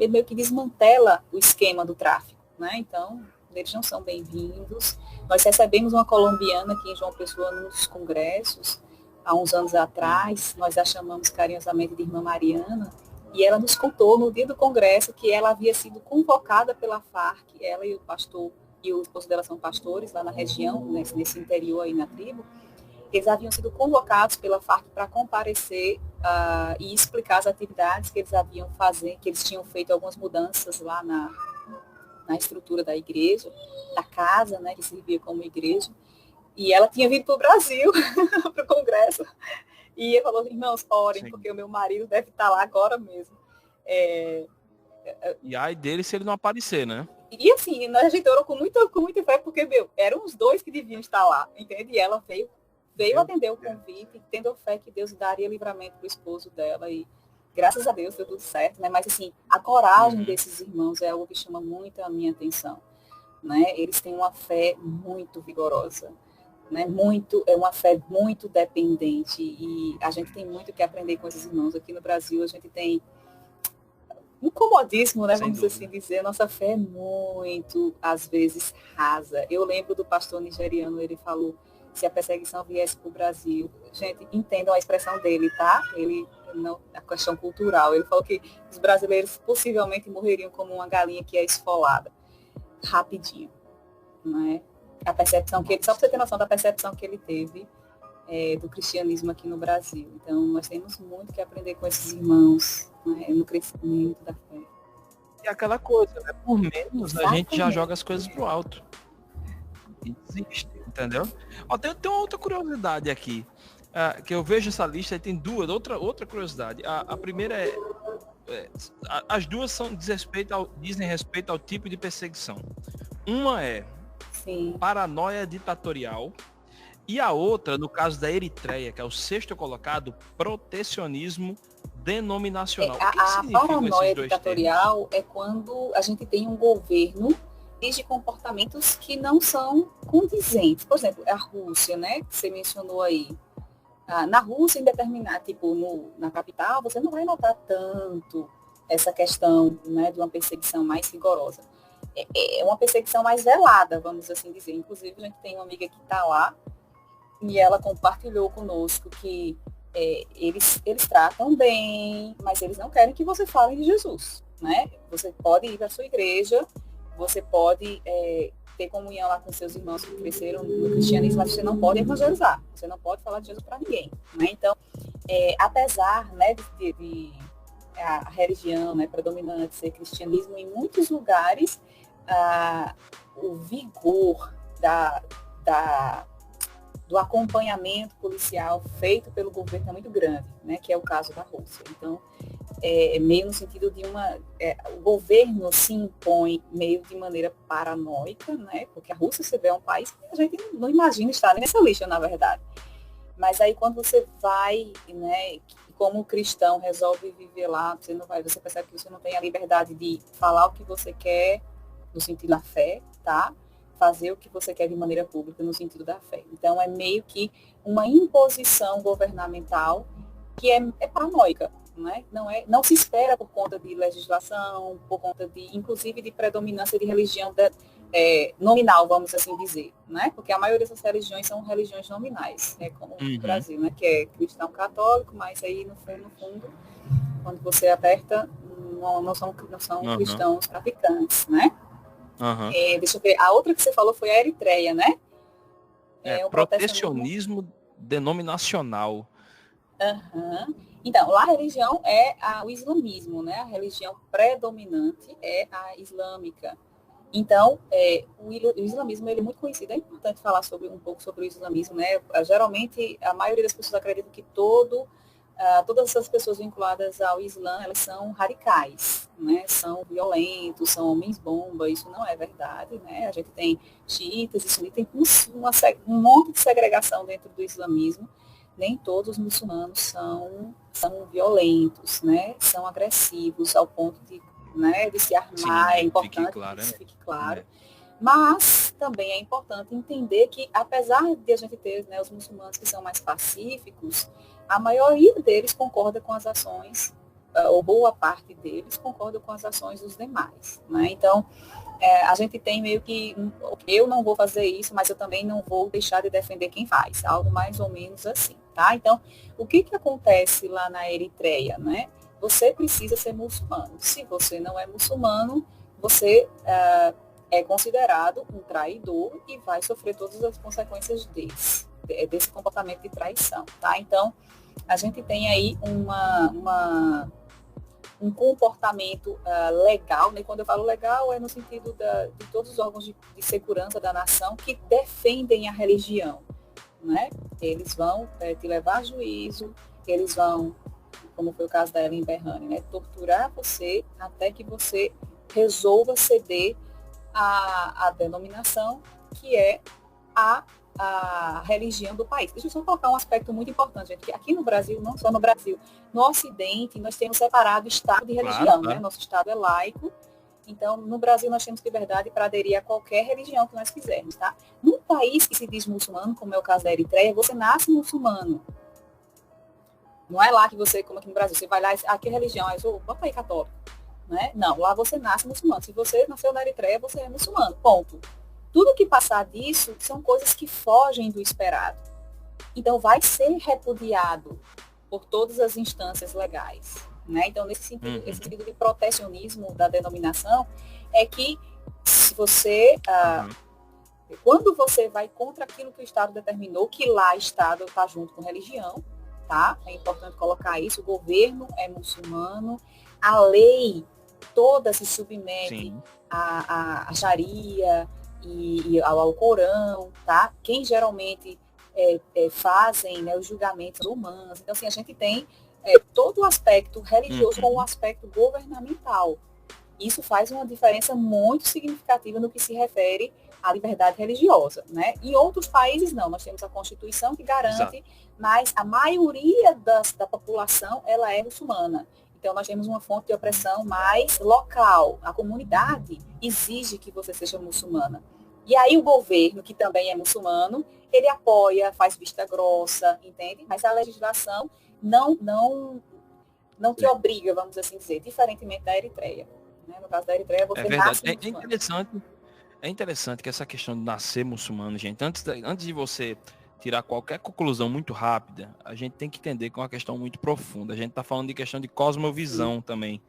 meio que desmantela o esquema do tráfico, né? Então eles não são bem-vindos. Nós recebemos uma colombiana aqui em João Pessoa nos congressos há uns anos atrás, nós a chamamos carinhosamente de Irmã Mariana, E ela nos contou no dia do congresso que ela havia sido convocada pela Farc, ela e o pastor, e o esposo dela são pastores lá na região, nesse interior aí na tribo. Eles haviam sido convocados pela Farc para comparecer e explicar as atividades que eles haviam fazer, que eles tinham feito algumas mudanças lá na estrutura da igreja, da casa, né, que servia como igreja. E ela tinha vindo para o Brasil, para o congresso. E ele falou, irmãos, orem, porque o meu marido deve estar lá agora mesmo. E aí dele se ele não aparecer, né? E assim, a gente orou com muita fé, porque, eram os dois que deviam estar lá, entende? E ela veio atender o convite, tendo fé que Deus daria livramento para o esposo dela. E graças a Deus deu tudo certo, né? Mas assim, a coragem desses irmãos é algo que chama muito a minha atenção, né? Eles têm uma fé muito vigorosa. Né, é uma fé muito dependente, e a gente tem muito que aprender com esses irmãos. Aqui no Brasil a gente tem um comodismo, né, vamos assim dizer. Nossa fé é muito, às vezes, rasa. Eu lembro do pastor nigeriano, ele falou, se a perseguição viesse para o Brasil, gente, entendam a expressão dele, tá? Ele, não, a questão cultural, ele falou que os brasileiros possivelmente morreriam como uma galinha que é esfolada, rapidinho, né? A percepção que ele, só para você ter noção da percepção que ele teve do cristianismo aqui no Brasil. Então, nós temos muito que aprender com esses irmãos, né, no crescimento da fé. E aquela coisa, né? Por menos a gente já joga as coisas pro alto. E desiste, entendeu? Ó, tem uma outra curiosidade aqui, que eu vejo essa lista e tem duas, outra curiosidade. A primeira as duas dizem respeito ao tipo de perseguição. Uma é Sim. Paranoia ditatorial, e a outra, no caso da Eritreia, que é o 6º colocado, protecionismo denominacional. A paranoia ditatorial é quando a gente tem um governo de comportamentos que não são condizentes. Por exemplo, a Rússia, né, que você mencionou aí. Na Rússia, em determinado, na capital, você não vai notar tanto essa questão, né, de uma perseguição mais rigorosa. É uma perseguição mais velada, vamos assim dizer. Inclusive, a gente tem uma amiga que está lá e ela compartilhou conosco que eles tratam bem, mas eles não querem que você fale de Jesus, né? Você pode ir para a sua igreja, você pode ter comunhão lá com seus irmãos que cresceram no cristianismo, mas você não pode evangelizar, você não pode falar de Jesus para ninguém, né? Então, apesar, né, de a religião, né, predominante ser cristianismo, em muitos lugares o vigor do acompanhamento policial feito pelo governo é muito grande, né, que é o caso da Rússia. Então, meio no sentido de o governo se impõe meio de maneira paranoica, né, porque a Rússia, você vê, é um país que a gente não imagina estar nessa lista, na verdade. Mas aí quando você vai, né, como cristão resolve viver lá, você percebe que você não tem a liberdade de falar o que você quer no sentido da fé, tá? Fazer o que você quer de maneira pública no sentido da fé. Então é meio que uma imposição governamental que é paranoica, né? Não se espera por conta de legislação, por conta inclusive de predominância de religião nominal, vamos assim dizer, né? Porque a maioria dessas religiões são religiões nominais, como o Brasil, né? Que é cristão católico, mas aí no fundo, quando você aperta, não são cristãos praticantes, né? Deixa eu ver, a outra que você falou foi a Eritreia, né? Protecionismo denominacional. Então, lá a religião é o islamismo, né? A religião predominante é a islâmica. Então, o islamismo ele é muito conhecido. É importante falar um pouco sobre o islamismo, né? Geralmente, a maioria das pessoas acredita que todas essas pessoas vinculadas ao Islã, elas são radicais, né? São violentos, são homens-bomba. Isso não é verdade, né? A gente tem xiitas e sunitas, tem um monte de segregação dentro do islamismo. Nem todos os muçulmanos são violentos, né? São agressivos ao ponto de se armar. É importante que isso fique claro. Mas também é importante entender que, apesar de a gente ter, né, os muçulmanos que são mais pacíficos, a maioria deles concorda com as ações, ou boa parte deles concorda com as ações dos demais, né? Então, a gente tem meio que, eu não vou fazer isso, mas eu também não vou deixar de defender quem faz, algo mais ou menos assim, tá? Então, o que acontece lá na Eritreia, né? você precisa ser muçulmano. Se você não é muçulmano, você é considerado um traidor e vai sofrer todas as consequências desse comportamento de traição, tá? Então, a gente tem aí um comportamento legal, né? Quando eu falo legal, é no sentido de todos os órgãos de segurança da nação que defendem a religião, né? Eles vão te levar a juízo, eles vão, como foi o caso da Ellen Berrani, né? Torturar você até que você resolva ceder a denominação que é a religião do país. Deixa eu só colocar um aspecto muito importante, gente, que aqui no Brasil, não só no Brasil, no Ocidente, nós temos separado Estado de religião, né? Nosso Estado é laico, então no Brasil nós temos liberdade para aderir a qualquer religião que nós quisermos, tá? Num país que se diz muçulmano, como é o caso da Eritreia, você nasce muçulmano. Não é lá que você, como aqui no Brasil, você vai lá, aqui é religião, aí eu sou, bota aí católico, né? Não, lá você nasce muçulmano. Se você nasceu na Eritreia, você é muçulmano, ponto. Tudo que passar disso são coisas que fogem do esperado. Então, vai ser repudiado por todas as instâncias legais, né? Então, nesse sentido, esse sentido de protecionismo da denominação é que se você, quando você vai contra aquilo que o Estado determinou, que lá o Estado está junto com religião, tá? É importante colocar isso, o governo é muçulmano, a lei toda se submete à Sharia e ao Corão, tá? Quem geralmente fazem, né, os julgamentos humanos. Então, assim, a gente tem todo o aspecto religioso com o aspecto governamental. Isso faz uma diferença muito significativa no que se refere à liberdade religiosa, né? Em outros países, não. Nós temos a Constituição que garante, mas a maioria da população, ela é muçulmana. Então, nós temos uma fonte de opressão mais local. A comunidade exige que você seja muçulmana. E aí o governo, que também é muçulmano, ele apoia, faz vista grossa, entende? Mas a legislação não te obriga, vamos assim dizer, diferentemente da Eritreia. Né? No caso da Eritreia, você nasce muçulmano. É interessante que essa questão de nascer muçulmano, gente, antes de você tirar qualquer conclusão muito rápida, a gente tem que entender que é uma questão muito profunda. A gente está falando de questão de cosmovisão também,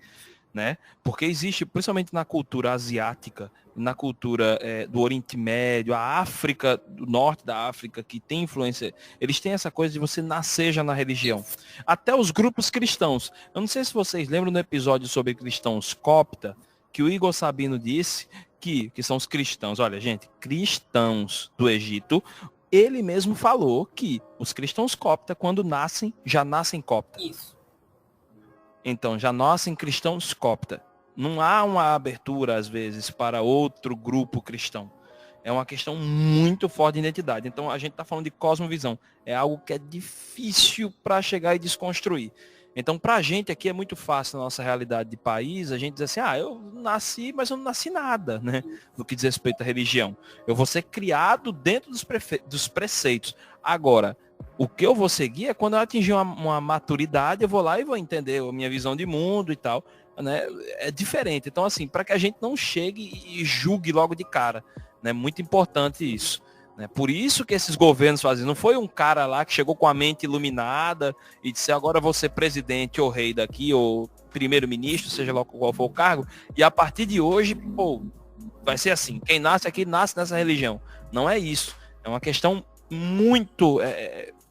né? Porque existe, principalmente na cultura asiática, na cultura do Oriente Médio, a África, do norte da África, que tem influência, eles têm essa coisa de você nascer já na religião. Até os grupos cristãos. Eu não sei se vocês lembram do episódio sobre cristãos copta, que o Igor Sabino disse que são os cristãos. Olha, gente, cristãos do Egito, ele mesmo falou que os cristãos copta, quando nascem, já nascem copta. Isso. Então, já nascem cristãos copta. Não há uma abertura, às vezes, para outro grupo cristão. É uma questão muito forte de identidade. Então, a gente está falando de cosmovisão. É algo que é difícil para chegar e desconstruir. Então, para a gente aqui é muito fácil, na nossa realidade de país, a gente diz assim, eu nasci, mas eu não nasci nada, né? No que diz respeito à religião. Eu vou ser criado dentro dos preceitos. Agora, o que eu vou seguir é quando eu atingir uma maturidade, eu vou lá e vou entender a minha visão de mundo e tal, né? É diferente. Então, assim, para que a gente não chegue e julgue logo de cara, né? Muito importante isso. Né? Por isso que esses governos fazem. Não foi um cara lá que chegou com a mente iluminada e disse, agora vou ser presidente ou rei daqui, ou primeiro-ministro, seja lá qual for o cargo, e a partir de hoje, vai ser assim. Quem nasce aqui, nasce nessa religião. Não é isso. É uma questão muito...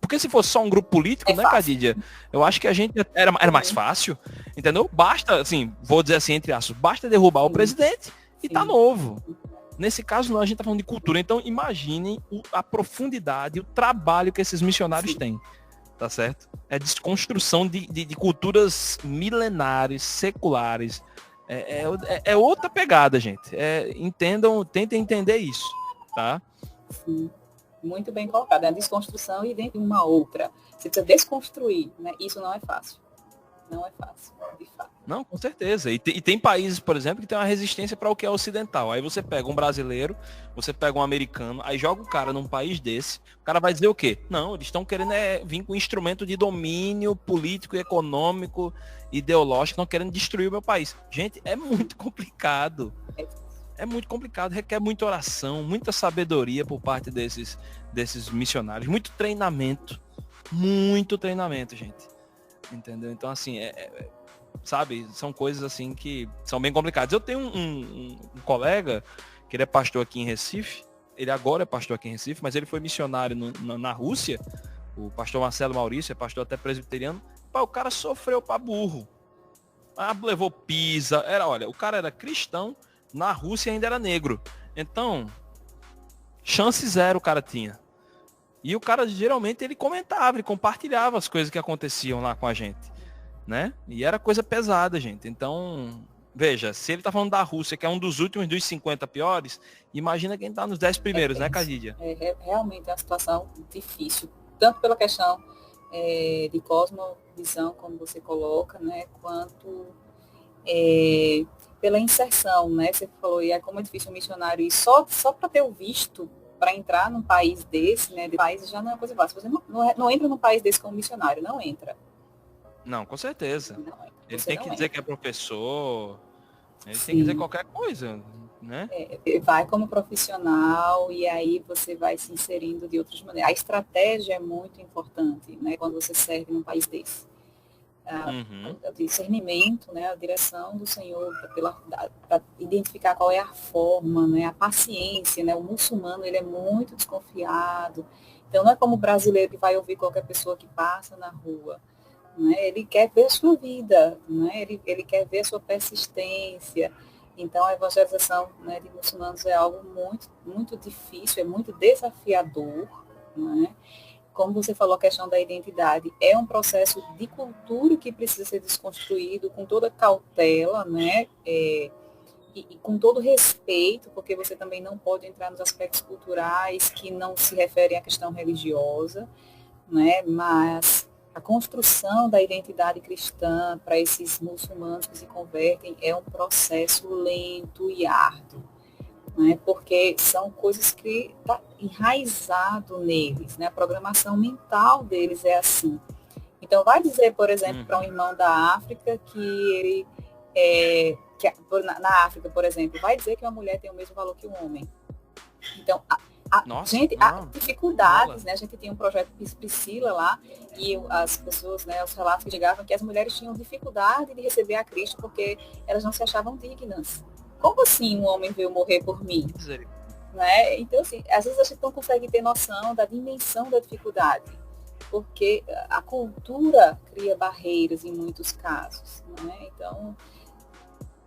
Porque se fosse só um grupo político, né, Khadija? Eu acho que a gente era mais fácil, entendeu? Basta, assim, vou dizer assim, entre aspas, basta derrubar o presidente e tá novo. Nesse caso, não, a gente tá falando de cultura. Então, imaginem a profundidade, o trabalho que esses missionários têm. Tá certo? É desconstrução de culturas milenares, seculares. É outra pegada, gente. Tentem entender isso, tá? Sim. Muito bem colocado. É a desconstrução e dentro de uma outra. Você precisa desconstruir, né? Isso não é fácil. Não é fácil, de fato. Não, com certeza. E tem países, por exemplo, que tem uma resistência para o que é ocidental. Aí você pega um brasileiro, você pega um americano, aí joga o cara num país desse, o cara vai dizer o quê? Não, eles estão querendo vir com um instrumento de domínio político, econômico, ideológico, estão querendo destruir o meu país. Gente, é muito complicado. É muito complicado, requer muita oração, muita sabedoria por parte desses missionários, muito treinamento, gente. Entendeu? Então, assim, sabe? São coisas assim que são bem complicadas. Eu tenho um colega, que ele é pastor aqui em Recife, ele agora é pastor aqui em Recife, mas ele foi missionário na Rússia, o pastor Marcelo Maurício, é pastor até presbiteriano. Pá, o cara sofreu pra burro. Levou pisa, olha, o cara era cristão, na Rússia ainda era negro. Então, chance zero o cara tinha. E o cara, geralmente, ele comentava, ele compartilhava as coisas que aconteciam lá com a gente, né? E era coisa pesada, gente. Então, veja, se ele tá falando da Rússia, que é um dos últimos dos 50 piores, imagina quem tá nos 10 primeiros, né, Cadidia? Realmente é uma situação difícil, tanto pela questão de cosmovisão, como você coloca, né, quanto pela inserção, né? Você falou, e como é difícil um missionário, e só para ter o visto para entrar num país desse, né, de países já não é coisa fácil. Você não entra num país desse como missionário, não entra. Não, com certeza. Ele tem que dizer que é professor, ele tem que dizer qualquer coisa, né? Vai como profissional e aí você vai se inserindo de outras maneiras. A estratégia é muito importante, né, quando você serve num país desse. O discernimento, né, a direção do Senhor para identificar qual é a forma, né, a paciência, né, o muçulmano ele é muito desconfiado, então não é como o brasileiro que vai ouvir qualquer pessoa que passa na rua, né, ele quer ver a sua vida, né, ele quer ver a sua persistência. Então a evangelização, né, de muçulmanos é algo muito, muito difícil, é muito desafiador, né? Como você falou, a questão da identidade é um processo de cultura que precisa ser desconstruído com toda cautela, né? E com todo respeito, porque você também não pode entrar nos aspectos culturais que não se referem à questão religiosa, né? Mas a construção da identidade cristã para esses muçulmanos que se convertem é um processo lento e árduo. Né, porque são coisas que está enraizado neles, né? A programação mental deles é assim. Então, vai dizer, por exemplo, para um irmão da África que ele, na África, por exemplo, vai dizer que uma mulher tem o mesmo valor que um homem. Então, há dificuldades, né? A gente tinha um projeto Priscila lá e as pessoas, né, os relatos que chegavam que as mulheres tinham dificuldade de receber a Cristo porque elas não se achavam dignas. Como assim um homem veio morrer por mim? Né? Então, assim, às vezes a gente não consegue ter noção da dimensão da dificuldade, porque a cultura cria barreiras em muitos casos. Né? Então,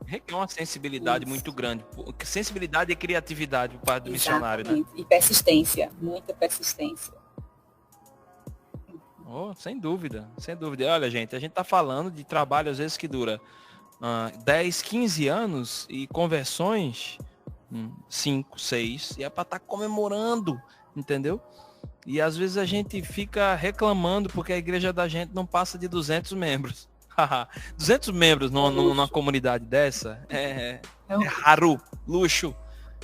requer uma sensibilidade muito grande. Sensibilidade e criatividade por parte do missionário, né? E persistência, muita persistência. Sem dúvida, sem dúvida. Olha, gente, a gente está falando de trabalho, às vezes, que dura 10, 15 anos e conversões 5, 6, e é para estar comemorando, entendeu? E às vezes a gente fica reclamando porque a igreja da gente não passa de 200 membros. 200 membros numa comunidade dessa é raro, luxo,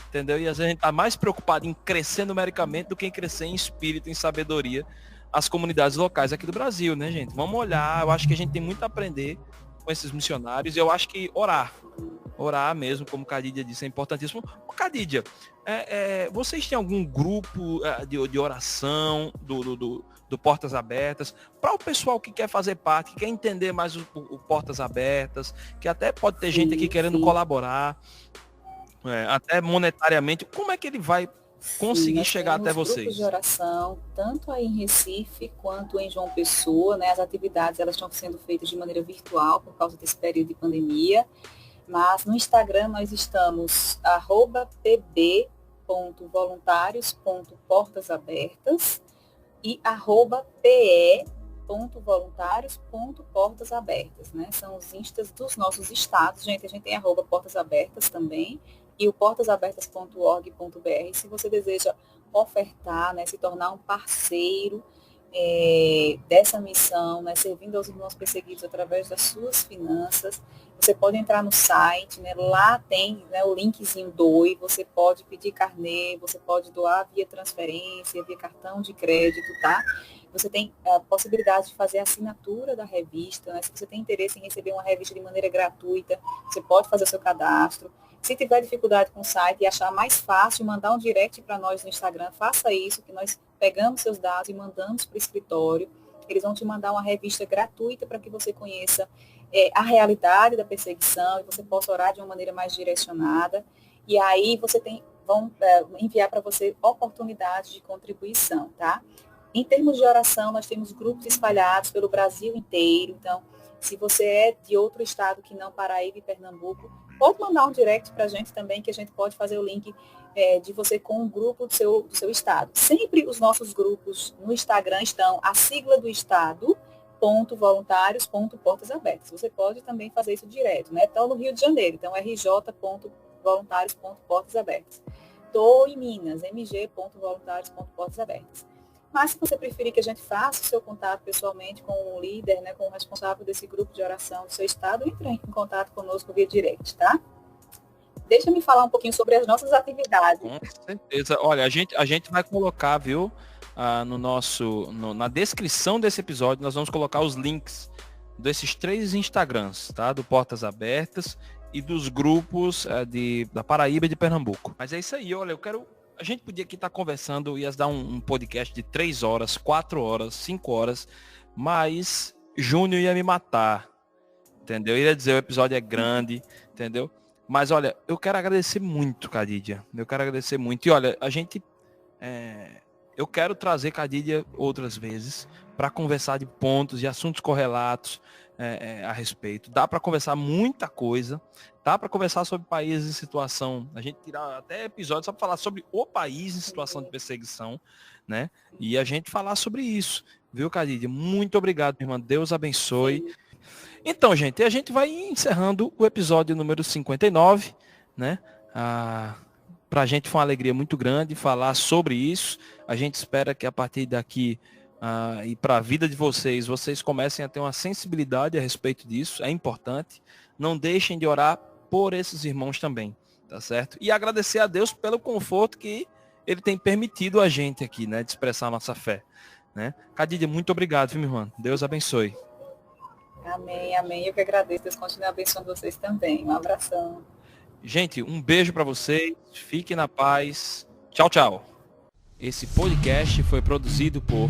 entendeu? E às vezes a gente está mais preocupado em crescer numericamente do que em crescer em espírito, em sabedoria, as comunidades locais aqui do Brasil, né, gente? Vamos olhar, eu acho que a gente tem muito a aprender com esses missionários, e eu acho que orar mesmo, como o Cadidia disse, é importantíssimo. Cadidia, vocês têm algum grupo de oração do Portas Abertas, para o pessoal que quer fazer parte, que quer entender mais o Portas Abertas, que até pode ter gente aqui querendo colaborar, até monetariamente, como é que ele vai conseguir chegar até vocês? Grupos de oração, tanto aí em Recife quanto em João Pessoa, né? As atividades elas estão sendo feitas de maneira virtual por causa desse período de pandemia, mas no Instagram nós estamos @pb.voluntários.portasabertas e @pe.voluntários.portasabertas, né? São os instas dos nossos estados, gente. A gente tem @portasabertas também e o portasabertas.org.br. Se você deseja ofertar, né, se tornar um parceiro dessa missão, né, servindo aos irmãos perseguidos através das suas finanças, você pode entrar no site, né, lá tem, né, o linkzinho doe, você pode pedir carnê, você pode doar via transferência, via cartão de crédito, tá? Você tem a possibilidade de fazer a assinatura da revista, né? Se você tem interesse em receber uma revista de maneira gratuita, você pode fazer o seu cadastro. Se tiver dificuldade com o site e achar mais fácil, mandar um direct para nós no Instagram, faça isso, que nós pegamos seus dados e mandamos para o escritório. Eles vão te mandar uma revista gratuita para que você conheça a realidade da perseguição e você possa orar de uma maneira mais direcionada. E aí vão enviar para você oportunidades de contribuição, tá? Em termos de oração, nós temos grupos espalhados pelo Brasil inteiro. Então, se você é de outro estado que não Paraíba e Pernambuco, pode mandar um direct para a gente também, que a gente pode fazer o link de você com um grupo do seu estado. Sempre os nossos grupos no Instagram estão a sigla do estado, .voluntários.portasabertas. Você pode também fazer isso direto, né? Estou no Rio de Janeiro, então rj.voluntários.portasabertas. Estou em Minas, mg.voluntários.portasabertas. Mas se você preferir que a gente faça o seu contato pessoalmente com o líder, né, com o responsável desse grupo de oração do seu estado, entre em contato conosco via direct, tá? Deixa eu me falar um pouquinho sobre as nossas atividades. Com certeza. Olha, a gente vai colocar, viu, na descrição desse episódio, nós vamos colocar os links desses 3 Instagrams, tá? Do Portas Abertas e dos grupos da Paraíba e de Pernambuco. Mas é isso aí, olha, a gente podia aqui estar conversando, ia dar um podcast de 3 horas, 4 horas, 5 horas, mas Júnior ia me matar, entendeu? Ia dizer, o episódio é grande, entendeu? Mas olha, eu quero agradecer muito, Cadidia. Eu quero agradecer muito. E olha, eu quero trazer Cadidia outras vezes para conversar de pontos, de assuntos correlatos a respeito. Dá para conversar muita coisa. Dá para conversar sobre países em situação. A gente tirar até episódios só para falar sobre o país em situação de perseguição, né? E a gente falar sobre isso. Viu, Cadidia? Muito obrigado, minha irmã. Deus abençoe. Sim. Então, gente, a gente vai encerrando o episódio número 59, né? Pra gente foi uma alegria muito grande falar sobre isso. A gente espera que a partir daqui e para a vida de vocês comecem a ter uma sensibilidade a respeito disso. É importante. Não deixem de orar por esses irmãos também, tá certo? E agradecer a Deus pelo conforto que Ele tem permitido a gente aqui, né? De expressar a nossa fé, né? Cadidia, muito obrigado, viu, minha irmã? Deus abençoe. Amém, amém. Eu que agradeço. Deus continue abençoando vocês também. Um abração. Gente, um beijo para vocês. Fiquem na paz. Tchau, tchau. Esse podcast foi produzido por